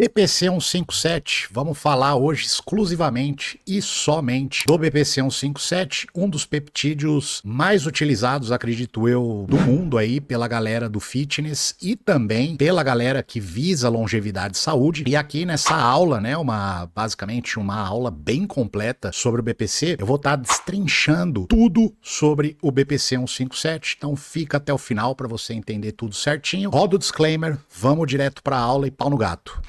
BPC 157, vamos falar hoje exclusivamente e somente do BPC 157, um dos peptídeos mais utilizados, acredito eu, do mundo aí pela galera do fitness e também pela galera que visa longevidade e saúde. E aqui nessa aula, né, basicamente uma aula bem completa sobre o BPC, eu vou estar destrinchando tudo sobre o BPC 157, então fica até o final para você entender tudo certinho. Roda o disclaimer, vamos direto para a aula e pau no gato.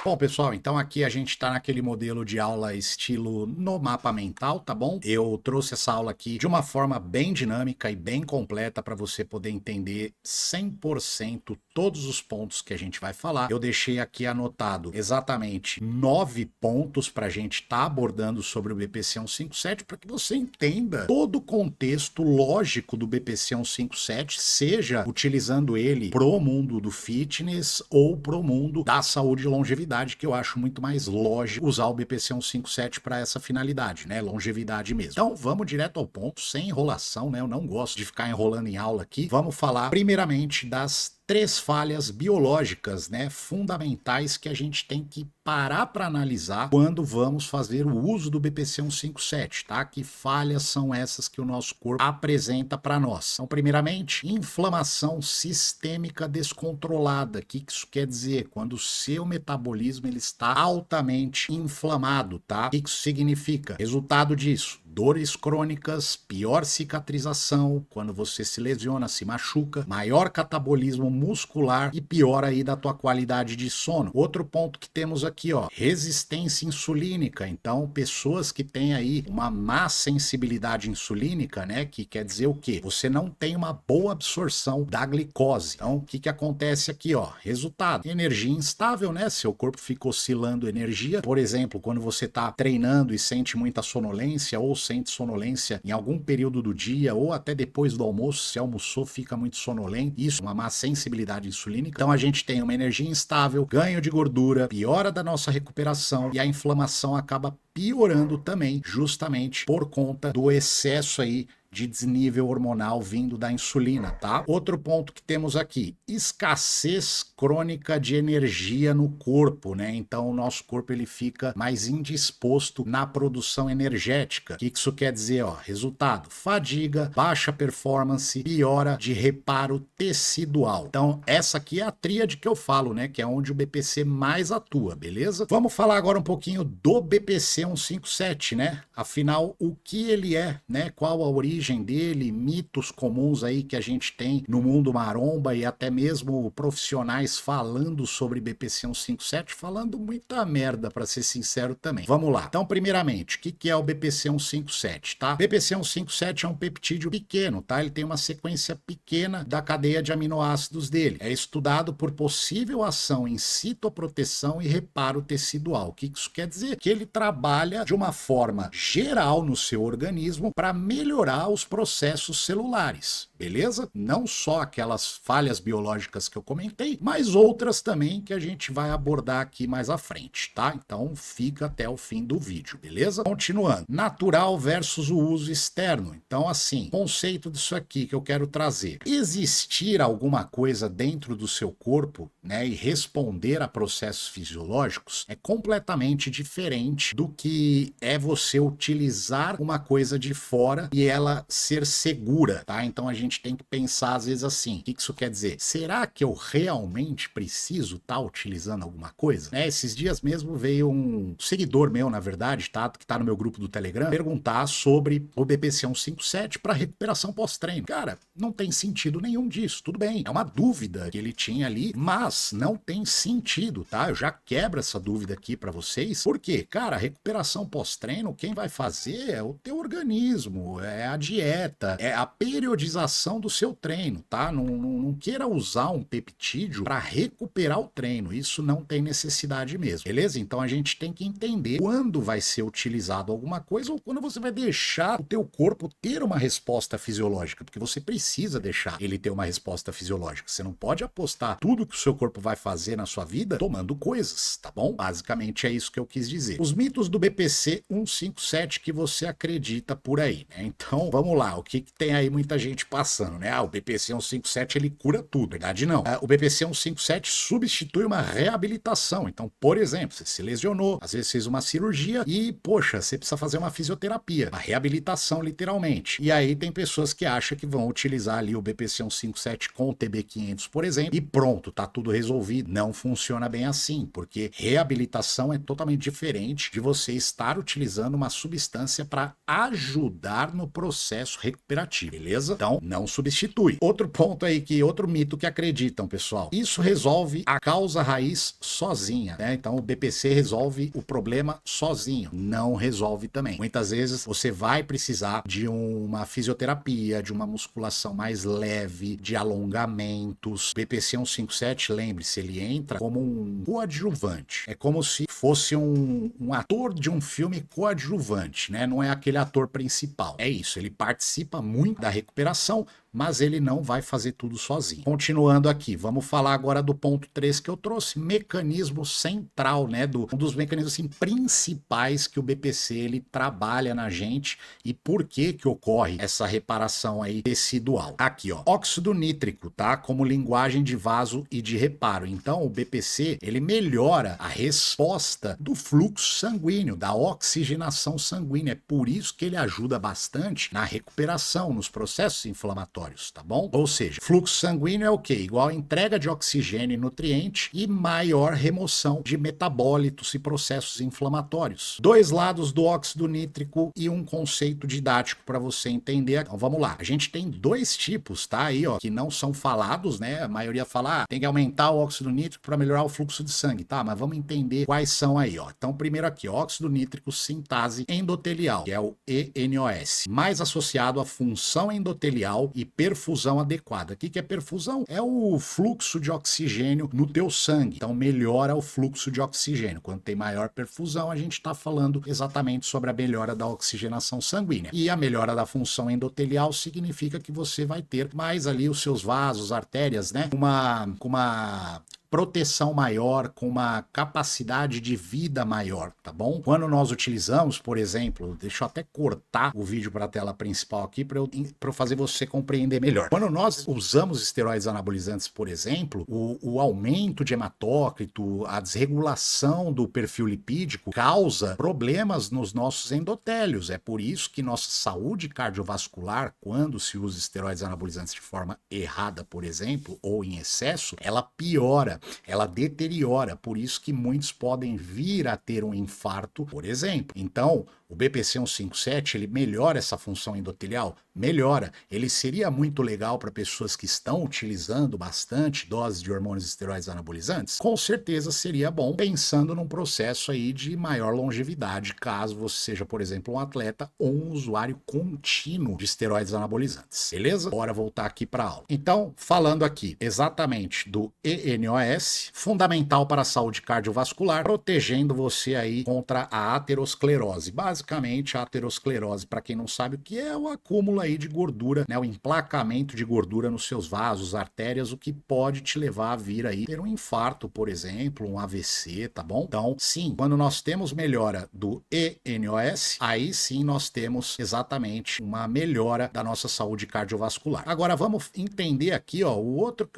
Bom, pessoal, então aqui a gente está naquele modelo de aula estilo no mapa mental, tá bom? Eu trouxe essa aula aqui de uma forma bem dinâmica e bem completa para você poder entender 100% todos os pontos que a gente vai falar. Eu deixei aqui anotado exatamente 9 pontos para a gente estar abordando sobre o BPC 157 para que você entenda todo o contexto lógico do BPC 157, seja utilizando ele pro mundo do fitness ou pro mundo da saúde e longevidade, que eu acho muito mais lógico usar o BPC 157 para essa finalidade, né? Longevidade mesmo. Então vamos direto ao ponto, sem enrolação, né? Eu não gosto de ficar enrolando em aula aqui. Vamos falar primeiramente das 3 falhas biológicas, né, fundamentais que a gente tem que parar para analisar quando vamos fazer o uso do BPC 157, tá? Que falhas são essas que o nosso corpo apresenta para nós? Então, primeiramente, inflamação sistêmica descontrolada. O que isso quer dizer? Quando o seu metabolismo ele está altamente inflamado, tá? O que isso significa? Resultado disso: dores crônicas, pior cicatrização, quando você se lesiona, se machuca, maior catabolismo muscular e pior aí da tua qualidade de sono. Outro ponto que temos aqui, ó, resistência insulínica. Então, pessoas que têm aí uma má sensibilidade insulínica, né, que quer dizer o quê? Você não tem uma boa absorção da glicose. Então, o que acontece aqui, ó? Resultado: energia instável, né? Seu corpo fica oscilando energia. Por exemplo, quando você tá treinando e sente muita sonolência ou sente sonolência em algum período do dia ou até depois do almoço, se almoçou, fica muito sonolento. Isso, uma má sensibilidade insulínica. Então a gente tem uma energia instável, ganho de gordura, piora da nossa recuperação e a inflamação acaba piorando também, justamente por conta do excesso aí de desnível hormonal vindo da insulina, tá? Outro ponto que temos aqui: escassez crônica de energia no corpo, né? Então o nosso corpo ele fica mais indisposto na produção energética. O que isso quer dizer, ó? Resultado: fadiga, baixa performance, piora de reparo tecidual. Então essa aqui é a tríade que eu falo, né? Que é onde o BPC mais atua, beleza? Vamos falar agora um pouquinho do BPC 157, né? Afinal, o que ele é, né? Qual a origem dele, mitos comuns aí que a gente tem no mundo maromba e até mesmo profissionais falando sobre BPC 157, falando muita merda, para ser sincero também. Vamos lá. Então, primeiramente, o que é o BPC 157, tá? BPC 157 é um peptídeo pequeno, tá? Ele tem uma sequência pequena da cadeia de aminoácidos dele. É estudado por possível ação em citoproteção e reparo tecidual. O que isso quer dizer? Que ele trabalha de uma forma geral no seu organismo para melhorar os processos celulares, beleza? Não só aquelas falhas biológicas que eu comentei, mas outras também que a gente vai abordar aqui mais à frente, tá? Então fica até o fim do vídeo, beleza? Continuando, natural versus o uso externo. Então assim, conceito disso aqui que eu quero trazer: existir alguma coisa dentro do seu corpo, né, e responder a processos fisiológicos é completamente diferente do que é você utilizar uma coisa de fora e ela ser segura, tá? Então a gente tem que pensar às vezes assim: o que isso quer dizer? Será que eu realmente preciso estar utilizando alguma coisa? Né? Esses dias mesmo veio um seguidor meu, na verdade, tá? Que tá no meu grupo do Telegram, perguntar sobre o BPC 157 para recuperação pós-treino. Cara, não tem sentido nenhum disso, tudo bem, é uma dúvida que ele tinha ali, mas não tem sentido, tá? Eu já quebro essa dúvida aqui para vocês, porque, cara, a recuperação pós-treino, quem vai fazer é o teu organismo, é a dieta, é a periodização do seu treino, tá? Não queira usar um peptídeo para recuperar o treino, isso não tem necessidade mesmo, beleza? Então a gente tem que entender quando vai ser utilizado alguma coisa ou quando você vai deixar o teu corpo ter uma resposta fisiológica, porque você precisa deixar ele ter uma resposta fisiológica. Você não pode apostar tudo que o seu corpo vai fazer na sua vida tomando coisas, tá bom? Basicamente é isso que eu quis dizer. Os mitos do BPC 157 que você acredita por aí, né? Então vamos lá, o que tem aí muita gente passando, né? O BPC 157 ele cura tudo, verdade não. O BPC 157 substitui uma reabilitação. Então, por exemplo, você se lesionou, às vezes fez uma cirurgia e, poxa, você precisa fazer uma fisioterapia, uma reabilitação literalmente. E aí tem pessoas que acham que vão utilizar ali o BPC 157 com o TB500, por exemplo, e pronto, tá tudo resolvido. Não funciona bem assim, porque reabilitação é totalmente diferente de você estar utilizando uma substância para ajudar no processo recuperativo, beleza? Então, não substitui. Outro ponto aí outro mito que acreditam, pessoal, isso resolve a causa raiz sozinha, né? Então, o BPC resolve o problema sozinho, não resolve também. Muitas vezes você vai precisar de uma fisioterapia, de uma musculação mais leve, de alongamentos. O BPC 157, lembre-se, ele entra como um coadjuvante. É como se fosse um ator de um filme coadjuvante, né? Não é aquele ator principal. É isso, ele participa muito da recuperação, mas ele não vai fazer tudo sozinho. Continuando aqui, vamos falar agora do ponto 3 que eu trouxe, mecanismo central, né? Um dos mecanismos assim, principais que o BPC ele trabalha na gente e por que ocorre essa reparação aí tecidual. Aqui, ó, óxido nítrico, tá? Como linguagem de vaso e de reparo. Então, o BPC, ele melhora a resposta do fluxo sanguíneo, da oxigenação sanguínea. É por isso que ele ajuda bastante na recuperação, nos processos inflamatórios, tá bom? Ou seja, fluxo sanguíneo é o quê? Igual a entrega de oxigênio e nutriente e maior remoção de metabólitos e processos inflamatórios. Dois lados do óxido nítrico e um conceito didático para você entender. Então vamos lá. A gente tem dois tipos, tá? Aí, ó, que não são falados, né? A maioria fala, tem que aumentar o óxido nítrico para melhorar o fluxo de sangue, tá? Mas vamos entender quais são aí, ó. Então, primeiro aqui, óxido nítrico sintase endotelial, que é o ENOS, mais associado à função endotelial e perfusão adequada. O que é perfusão? É o fluxo de oxigênio no teu sangue. Então melhora o fluxo de oxigênio. Quando tem maior perfusão, a gente está falando exatamente sobre a melhora da oxigenação sanguínea. E a melhora da função endotelial significa que você vai ter mais ali os seus vasos, artérias, né? Com uma proteção maior, com uma capacidade de vida maior, tá bom? Quando nós utilizamos, por exemplo, deixa eu até cortar o vídeo para a tela principal aqui para eu fazer você compreender melhor. Quando nós usamos esteroides anabolizantes, por exemplo, o aumento de hematócrito, a desregulação do perfil lipídico causa problemas nos nossos endotélios. É por isso que nossa saúde cardiovascular, quando se usa esteroides anabolizantes de forma errada, por exemplo, ou em excesso, ela piora, ela deteriora, por isso que muitos podem vir a ter um infarto, por exemplo. Então, o BPC 157, ele melhora essa função endotelial? Melhora. Ele seria muito legal para pessoas que estão utilizando bastante doses de hormônios esteroides anabolizantes? Com certeza seria bom, pensando num processo aí de maior longevidade, caso você seja, por exemplo, um atleta ou um usuário contínuo de esteroides anabolizantes. Beleza? Bora voltar aqui para a aula. Então, falando aqui exatamente do ENOS, fundamental para a saúde cardiovascular, protegendo você aí contra a aterosclerose. Basicamente, a aterosclerose, para quem não sabe o que é o acúmulo aí de gordura, né, o emplacamento de gordura nos seus vasos, artérias, o que pode te levar a vir aí ter um infarto, por exemplo, um AVC, tá bom? Então, sim, quando nós temos melhora do ENOS, aí sim nós temos exatamente uma melhora da nossa saúde cardiovascular. Agora vamos entender aqui, ó, o outro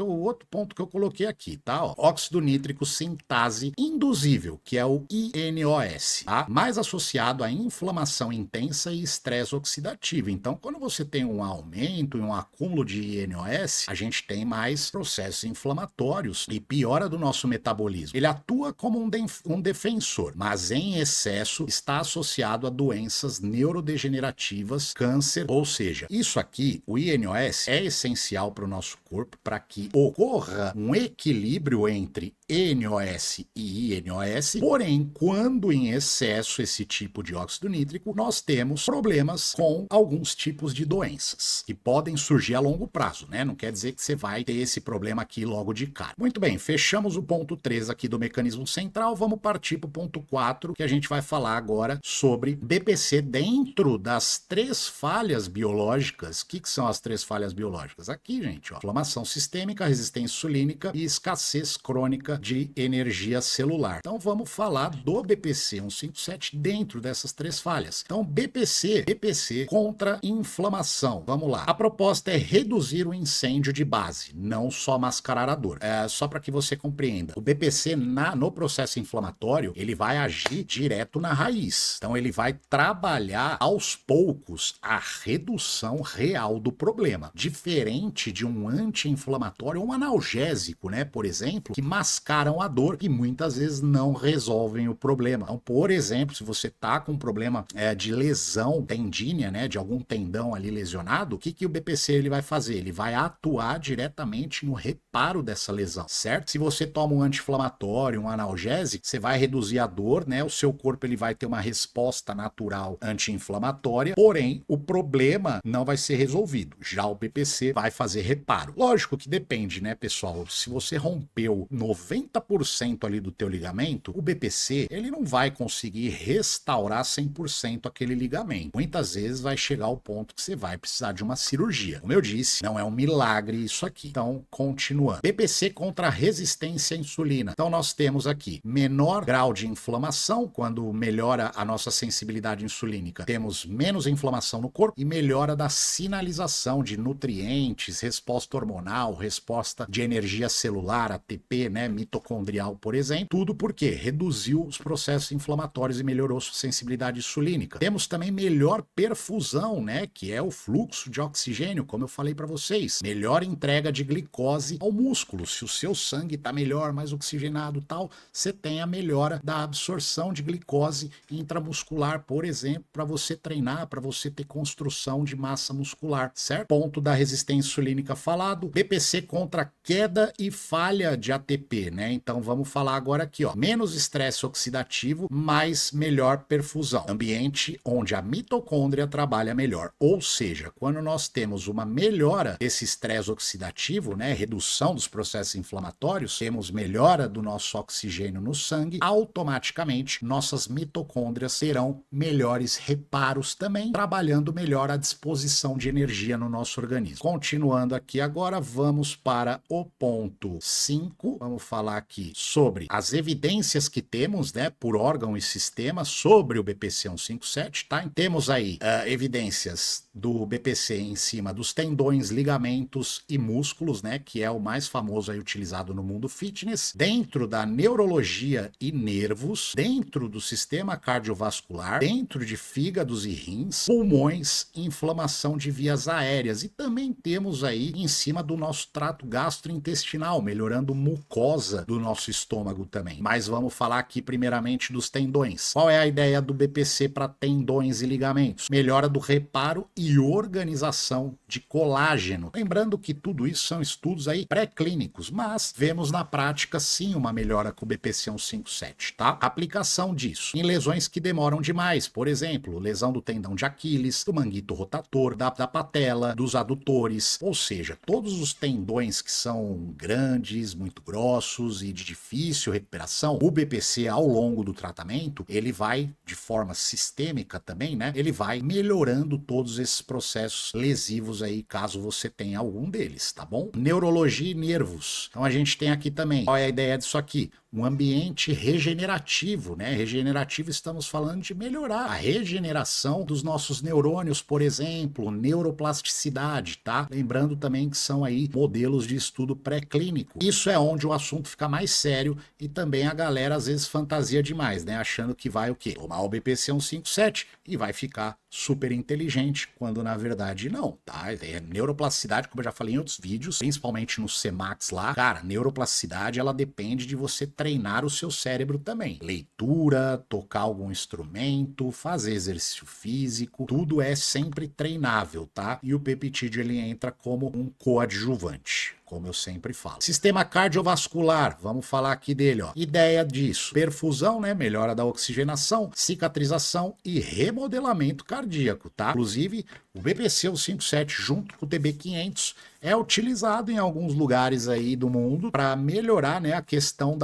ponto que eu coloquei aqui, tá? Ó, óxido nítrico sintase induzível, que é o INOS, tá? Mais associado à inflamação intensa e estresse oxidativo. Então, quando você tem um aumento e um acúmulo de INOS, a gente tem mais processos inflamatórios e piora do nosso metabolismo. Ele atua como um defensor, mas em excesso está associado a doenças neurodegenerativas, câncer, ou seja, isso aqui, o INOS, é essencial para o nosso corpo para que ocorra um equilíbrio entre ENOS e INOS, porém, quando em excesso esse tipo de óxido nítrico, nós temos problemas com alguns tipos de doenças que podem surgir a longo prazo, né? Não quer dizer que você vai ter esse problema aqui logo de cara. Muito bem, fechamos o ponto 3 aqui do mecanismo central, vamos partir para o ponto 4, que a gente vai falar agora sobre BPC dentro das 3 falhas biológicas. O que são as 3 falhas biológicas? Aqui, gente, ó, inflamação sistêmica, resistência insulínica e escassez crônica de energia celular. Então vamos falar do BPC 157 dentro dessas 3 possíveis falhas. Então, BPC contra inflamação. Vamos lá. A proposta é reduzir o incêndio de base, não só mascarar a dor. Só para que você compreenda. O BPC no processo inflamatório, ele vai agir direto na raiz. Então, ele vai trabalhar aos poucos a redução real do problema. Diferente de um anti-inflamatório ou um analgésico, né? Por exemplo, que mascaram a dor e muitas vezes não resolvem o problema. Então, por exemplo, se você tá com um problema de lesão tendínea, né? De algum tendão ali lesionado, o que o BPC ele vai fazer? Ele vai atuar diretamente no reparo dessa lesão, certo? Se você toma um anti-inflamatório, um analgésico, você vai reduzir a dor, né? O seu corpo ele vai ter uma resposta natural anti-inflamatória, porém o problema não vai ser resolvido. Já o BPC vai fazer reparo. Lógico que depende, né, pessoal? Se você rompeu 90% ali do teu ligamento, o BPC ele não vai conseguir restaurar 100% aquele ligamento. Muitas vezes vai chegar ao ponto que você vai precisar de uma cirurgia. Como eu disse, não é um milagre isso aqui. Então, continuando. BPC contra a resistência à insulina. Então, nós temos aqui menor grau de inflamação, quando melhora a nossa sensibilidade insulínica. Temos menos inflamação no corpo e melhora da sinalização de nutrientes, resposta hormonal, resposta de energia celular, ATP, né, mitocondrial, por exemplo. Tudo porque reduziu os processos inflamatórios e melhorou sua sensibilidade insulínica. Temos também melhor perfusão, né, que é o fluxo de oxigênio, como eu falei para vocês. Melhor entrega de glicose ao músculo. Se o seu sangue está melhor, mais oxigenado e tal, você tem a melhora da absorção de glicose intramuscular, por exemplo, para você treinar, para você ter construção de massa muscular, certo? Ponto da resistência insulínica falado. BPC contra queda e falha de ATP, né? Então vamos falar agora aqui, ó. Menos estresse oxidativo, mais melhor perfusão. Ambiente onde a mitocôndria trabalha melhor. Ou seja, quando nós temos uma melhora desse estresse oxidativo, né? Redução dos processos inflamatórios, temos melhora do nosso oxigênio no sangue, automaticamente nossas mitocôndrias terão melhores reparos também, trabalhando melhor a disposição de energia no nosso organismo. Continuando aqui agora, vamos para o ponto 5. Vamos falar aqui sobre as evidências que temos, né, por órgão e sistema sobre o BPC 157, tá? Temos aí evidências do BPC em cima dos tendões, ligamentos e músculos, né, que é o mais famoso aí utilizado no mundo fitness, dentro da neurologia e nervos, dentro do sistema cardiovascular, dentro de fígados e rins, pulmões, inflamação de vias aéreas, e também temos aí em cima do nosso trato gastrointestinal, melhorando mucosa do nosso estômago também. Mas vamos falar aqui primeiramente dos tendões. Qual é a ideia do BPC para tendões e ligamentos? Melhora do reparo e organização de colágeno. Lembrando que tudo isso são estudos aí pré-clínicos, mas vemos na prática sim uma melhora com o BPC 157, tá? Aplicação disso em lesões que demoram demais, por exemplo, lesão do tendão de Aquiles, do manguito rotator, da patela, dos adutores, ou seja, todos os tendões que são grandes, muito grossos e de difícil recuperação, o BPC ao longo do tratamento, ele vai de forma sistêmica também, né? Ele vai melhorando todos esses processos lesivos aí, caso você tenha algum deles, tá bom? Neurologia e nervos. Então a gente tem aqui também, qual é a ideia disso aqui? Um ambiente regenerativo, né? Regenerativo, estamos falando de melhorar a regeneração dos nossos neurônios, por exemplo, neuroplasticidade, tá? Lembrando também que são aí modelos de estudo pré-clínico. Isso é onde o assunto fica mais sério e também a galera às vezes fantasia demais, né? Achando que vai o quê? Tomar o BPC 157 e vai ficar super inteligente, quando na verdade não, tá? É neuroplasticidade, como eu já falei em outros vídeos, principalmente no CMAX lá. Cara, neuroplasticidade, ela depende de você treinar o seu cérebro também. Leitura, tocar algum instrumento, fazer exercício físico, tudo é sempre treinável, tá? E o peptídeo, ele entra como um coadjuvante, como eu sempre falo. Sistema cardiovascular, vamos falar aqui dele, ó. Ideia disso: perfusão, né? Melhora da oxigenação, cicatrização e remodelamento cardíaco, tá? Inclusive, O BPC 157 junto com o TB500 é utilizado em alguns lugares aí do mundo para melhorar, né, a questão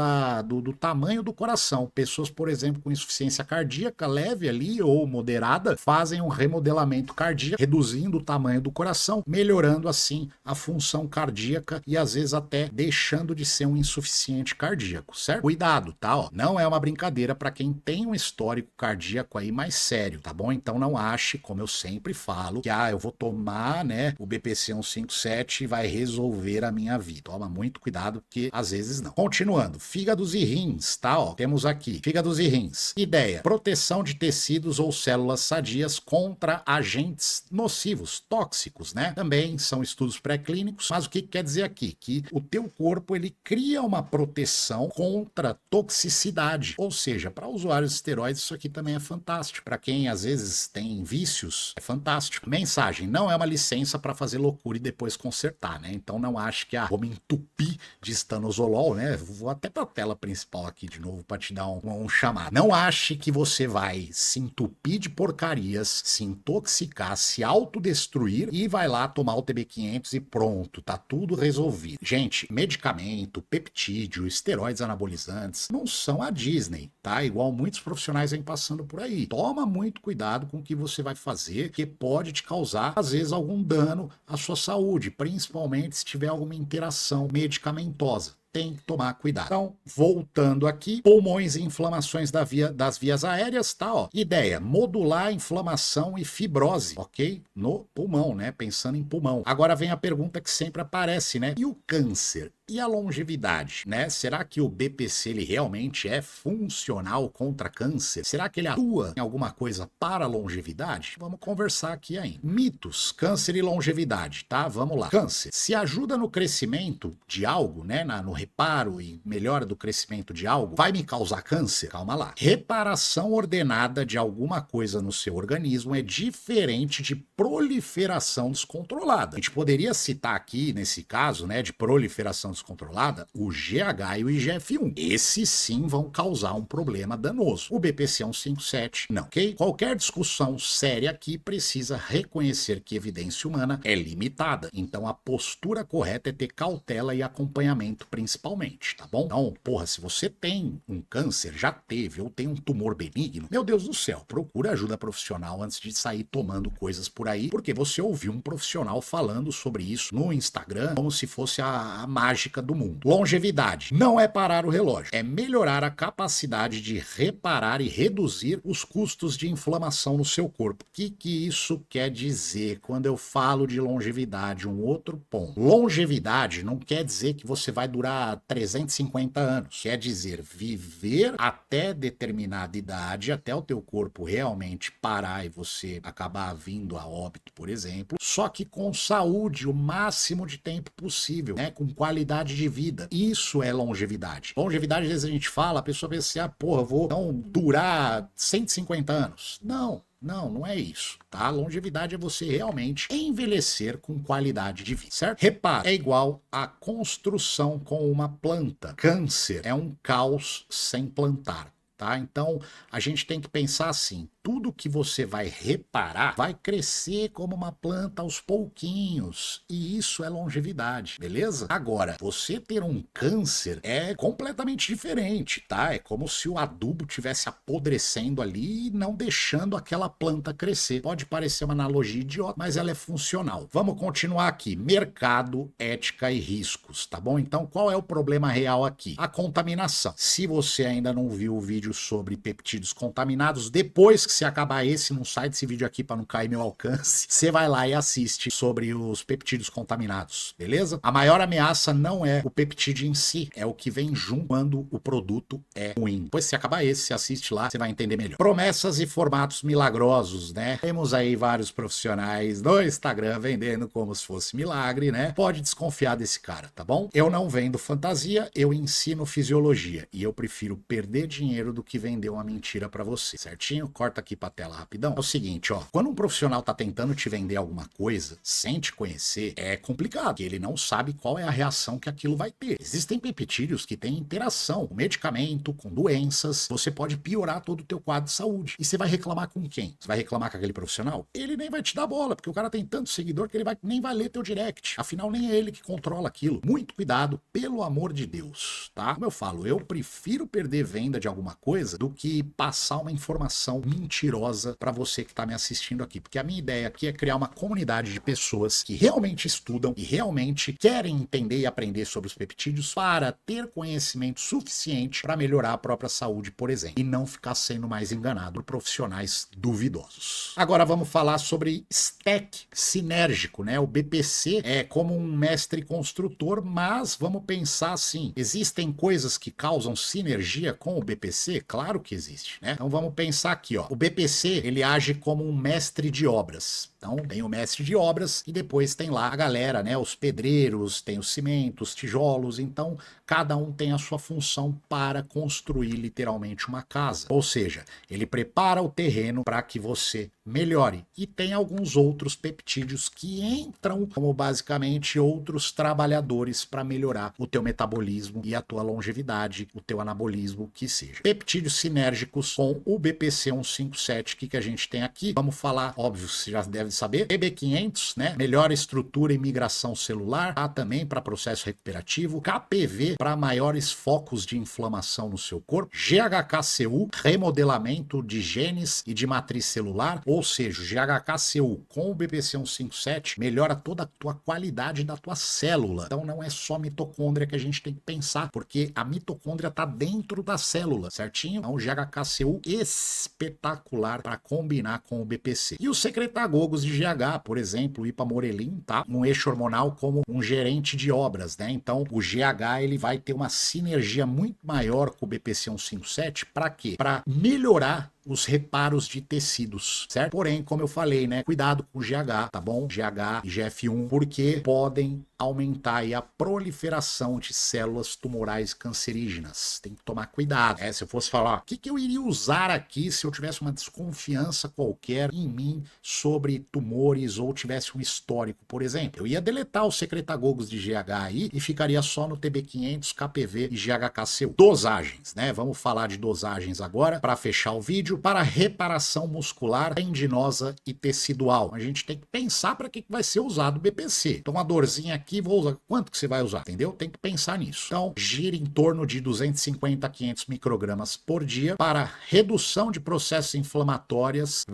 do tamanho do coração. Pessoas, por exemplo, com insuficiência cardíaca leve ali ou moderada, fazem um remodelamento cardíaco, reduzindo o tamanho do coração, melhorando assim a função cardíaca e às vezes até deixando de ser um insuficiente cardíaco, certo? Cuidado, tá? Ó, não é uma brincadeira para quem tem um histórico cardíaco aí mais sério, tá bom? Então não ache, como eu sempre falo, que eu vou tomar, né, o BPC 157 vai resolver a minha vida. Toma muito cuidado, porque às vezes não. Continuando, fígados e rins, tá? Ó, temos aqui, fígados e rins. Ideia, proteção de tecidos ou células sadias contra agentes nocivos, tóxicos, né? Também são estudos pré-clínicos, mas o que quer dizer aqui? Que o teu corpo, ele cria uma proteção contra toxicidade, ou seja, para usuários de esteroides isso aqui também é fantástico. Para quem às vezes tem vícios, é fantástico. Mensagem, não é uma licença para fazer loucura e depois consertar, né? Então não acho que vou me entupir de estanozolol, né? Vou até para a tela principal aqui de novo para te dar um chamado. Não ache que você vai se entupir de porcarias, se intoxicar, se autodestruir e vai lá tomar o TB500 e pronto, tá tudo resolvido. Gente, medicamento, peptídeo, esteroides anabolizantes não são a Disney, tá? Igual muitos profissionais vêm passando por aí. Toma muito cuidado com o que você vai fazer, que pode te causar, às vezes, algum dano à sua saúde, principalmente se tiver alguma interação medicamentosa. Tem que tomar cuidado. Então, voltando aqui, pulmões e inflamações das vias aéreas, tá? Ó. Ideia, modular a inflamação e fibrose, ok? No pulmão, né? Pensando em pulmão. Agora vem a pergunta que sempre aparece, né? E o câncer? E a longevidade, né? Será que o BPC ele realmente é funcional contra câncer? Será que ele atua em alguma coisa para a longevidade? Vamos conversar aqui ainda. Mitos, câncer e longevidade, tá? Vamos lá. Câncer, se ajuda no crescimento de algo, né? No reparo e melhora do crescimento de algo, vai me causar câncer? Calma lá. Reparação ordenada de alguma coisa no seu organismo é diferente de proliferação descontrolada. A gente poderia citar aqui, nesse caso, né, de proliferação descontrolada, o GH e o IGF-1. Esses sim vão causar um problema danoso. O BPC 157, não, ok? Qualquer discussão séria aqui precisa reconhecer que evidência humana é limitada. Então a postura correta é ter cautela e acompanhamento principalmente, tá bom? Então, porra, se você tem um câncer, já teve, ou tem um tumor benigno, meu Deus do céu, procura ajuda profissional antes de sair tomando coisas por aí, porque você ouviu um profissional falando sobre isso no Instagram como se fosse a mágica do mundo. Longevidade não é parar o relógio, é melhorar a capacidade de reparar e reduzir os custos de inflamação no seu corpo. O que isso quer dizer quando eu falo de longevidade? Um outro ponto. Longevidade não quer dizer que você vai durar 350 anos. Quer dizer, viver até determinada idade, até o teu corpo realmente parar e você acabar vindo a óbito, por exemplo, só que com saúde o máximo de tempo possível, né? Com qualidade de vida. Isso é longevidade. Longevidade, às vezes a gente fala, a pessoa pensa assim, porra, vou então durar 150 anos. Não é isso, tá? Longevidade é você realmente envelhecer com qualidade de vida, certo? Repara, é igual a construção com uma planta. Câncer é um caos sem plantar, tá? Então, a gente tem que pensar assim, tudo que você vai reparar vai crescer como uma planta aos pouquinhos. E isso é longevidade, beleza? Agora, você ter um câncer é completamente diferente, tá? É como se o adubo tivesse apodrecendo ali e não deixando aquela planta crescer. Pode parecer uma analogia idiota, mas ela é funcional. Vamos continuar aqui. Mercado, ética e riscos, tá bom? Então, qual é o problema real aqui? A contaminação. Se você ainda não viu o vídeo sobre peptídeos contaminados, depois que se acabar esse, não sai desse vídeo aqui para não cair meu alcance, você vai lá e assiste sobre os peptídeos contaminados, beleza? A maior ameaça não é o peptídeo em si, é o que vem junto quando o produto é ruim. Depois se acabar esse, você assiste lá, você vai entender melhor. Promessas e formatos milagrosos, né? Temos aí vários profissionais no Instagram vendendo como se fosse milagre, né? Pode desconfiar desse cara, tá bom? Eu não vendo fantasia, eu ensino fisiologia e eu prefiro perder dinheiro do que vender uma mentira para você, certinho? Corta aqui pra tela rapidão. É o seguinte, ó, quando um profissional tá tentando te vender alguma coisa sem te conhecer, é complicado, porque ele não sabe qual é a reação que aquilo vai ter. Existem peptídeos que têm interação com medicamento, com doenças, você pode piorar todo o teu quadro de saúde. E você vai reclamar com quem? Você vai reclamar com aquele profissional? Ele nem vai te dar bola, porque o cara tem tanto seguidor que ele nem vai ler teu direct. Afinal, nem é ele que controla aquilo. Muito cuidado, pelo amor de Deus, tá? Como eu falo, eu prefiro perder venda de alguma coisa do que passar uma informação mentirosa para você que tá me assistindo aqui, porque a minha ideia aqui é criar uma comunidade de pessoas que realmente estudam e realmente querem entender e aprender sobre os peptídeos para ter conhecimento suficiente para melhorar a própria saúde, por exemplo, e não ficar sendo mais enganado por profissionais duvidosos. Agora vamos falar sobre stack sinérgico, né? O BPC é como um mestre construtor, mas vamos pensar assim, existem coisas que causam sinergia com o BPC? Claro que existe, né? Então vamos pensar aqui, ó. O BPC, ele age como um mestre de obras. Então tem o mestre de obras e depois tem lá a galera, né? Os pedreiros, tem os cimentos, tijolos, então cada um tem a sua função para construir literalmente uma casa. Ou seja, ele prepara o terreno para que você melhore. E tem alguns outros peptídeos que entram como basicamente outros trabalhadores para melhorar o teu metabolismo e a tua longevidade, o teu anabolismo, que seja. Peptídeos sinérgicos com o BPC 157, que a gente tem aqui. Vamos falar, óbvio, você já deve saber, PB500, né? Melhor estrutura e migração celular, tá? Também para processo recuperativo, KPV para maiores focos de inflamação no seu corpo, GHKCU, remodelamento de genes e de matriz celular, ou seja, o GHKCU com o BPC 157 melhora toda a tua qualidade da tua célula. Então não é só mitocôndria que a gente tem que pensar, porque a mitocôndria está dentro da célula, certinho? Então o GHKCU espetacular para combinar com o BPC. E os secretagogos de GH, por exemplo, o ipamorelin, tá? Um eixo hormonal como um gerente de obras, né? Então o GH ele vai ter uma sinergia muito maior com o BPC 157, para quê? Para melhorar os reparos de tecidos, certo? Porém, como eu falei, né? Cuidado com o GH, tá bom? GH e GF1, porque podem aumentar aí a proliferação de células tumorais cancerígenas. Tem que tomar cuidado. Se eu fosse falar, o que eu iria usar aqui se eu tivesse uma desconfiança qualquer em mim sobre tumores ou tivesse um histórico, por exemplo? Eu ia deletar os secretagogos de GH aí e ficaria só no TB500, KPV e GHKCU. Dosagens, né? Vamos falar de dosagens agora para fechar o vídeo. Para reparação muscular, tendinosa e tecidual. A gente tem que pensar para que vai ser usado o BPC. Então, uma dorzinha aqui, vou usar. Quanto que você vai usar? Entendeu? Tem que pensar nisso. Então, gira em torno de 250 a 500 microgramas por dia para redução de processos inflamatórios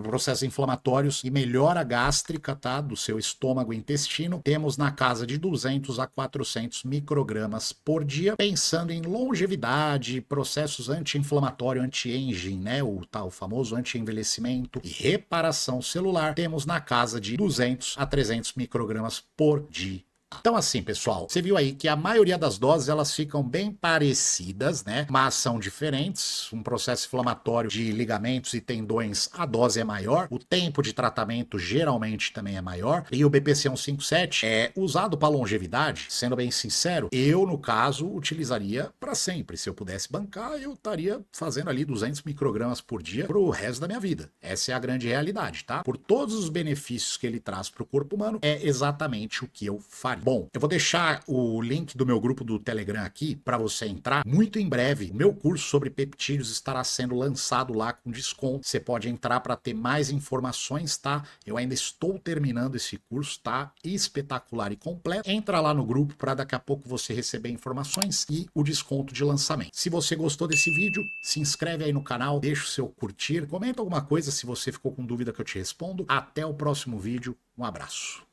e melhora gástrica, tá? Do seu estômago e intestino. Temos na casa de 200 a 400 microgramas por dia. Pensando em longevidade, processos anti-inflamatório, anti-aging, né? O famoso anti-envelhecimento e reparação celular, temos na casa de 200 a 300 microgramas por dia. Então assim, pessoal, você viu aí que a maioria das doses elas ficam bem parecidas, né? Mas são diferentes. Um processo inflamatório de ligamentos e tendões, a dose é maior. O tempo de tratamento geralmente também é maior. E o BPC 157 é usado para longevidade. Sendo bem sincero, eu, no caso, utilizaria para sempre. Se eu pudesse bancar, eu estaria fazendo ali 200 microgramas por dia pro resto da minha vida. Essa é a grande realidade, tá? Por todos os benefícios que ele traz pro corpo humano, é exatamente o que eu faria. Bom, eu vou deixar o link do meu grupo do Telegram aqui para você entrar. Muito em breve, o meu curso sobre peptídeos estará sendo lançado lá com desconto. Você pode entrar para ter mais informações, tá? Eu ainda estou terminando esse curso, tá? Espetacular e completo. Entra lá no grupo para daqui a pouco você receber informações e o desconto de lançamento. Se você gostou desse vídeo, se inscreve aí no canal, deixa o seu curtir, comenta alguma coisa se você ficou com dúvida que eu te respondo. Até o próximo vídeo, um abraço.